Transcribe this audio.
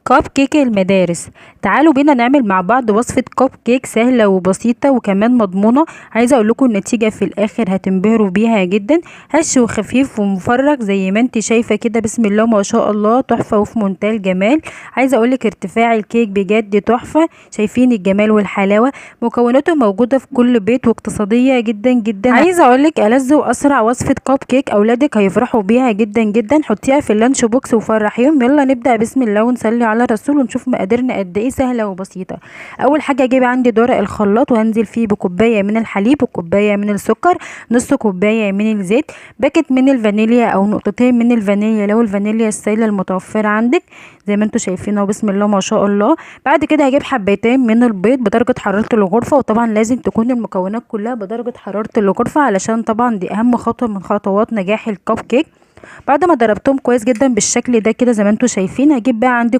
كوب كيك المدارس. تعالوا بينا نعمل مع بعض وصفة كوب كيك سهلة وبسيطة وكمان مضمونة. عايزة اقول لكم النتيجة في الاخر هتنبهروا بيها جدا. هش وخفيف ومفرغ زي ما انت شايفة كده، بسم الله ما شاء الله، تحفة وفي منتهى الجمال. عايزة اقول لك ارتفاع الكيك بجد تحفة، شايفين الجمال والحلاوة. مكوناته موجودة في كل بيت واقتصادية جدا جدا. عايزة اقول لك ألذ واسرع وصفة كوب كيك اولادك هيفرحوا بيها جدا جدا. حطيها في اللانش بوكس وفرحيهم. يلا نبدأ بسم الله ونصلي على الرسول ونشوف مقاديرنا قد ايه سهله وبسيطه. اول حاجه اجيب عندي دورق الخلاط وهنزل فيه بكوبايه من الحليب وكوبايه من السكر، نص كوبايه من الزيت، باكت من الفانيليا او نقطتين من الفانيليا لو الفانيليا السائله المتوفره عندك زي ما انتم شايفين اهو، بسم الله ما شاء الله. بعد كده هجيب حبتين من البيض بدرجه حراره الغرفه، وطبعا لازم تكون المكونات كلها بدرجه حراره الغرفه علشان طبعا دي اهم خطوه من خطوات نجاح الكب كيك. بعد ما ضربتهم كويس جدا بالشكل ده كده زي ما انتم شايفين، هجيب بقى عندي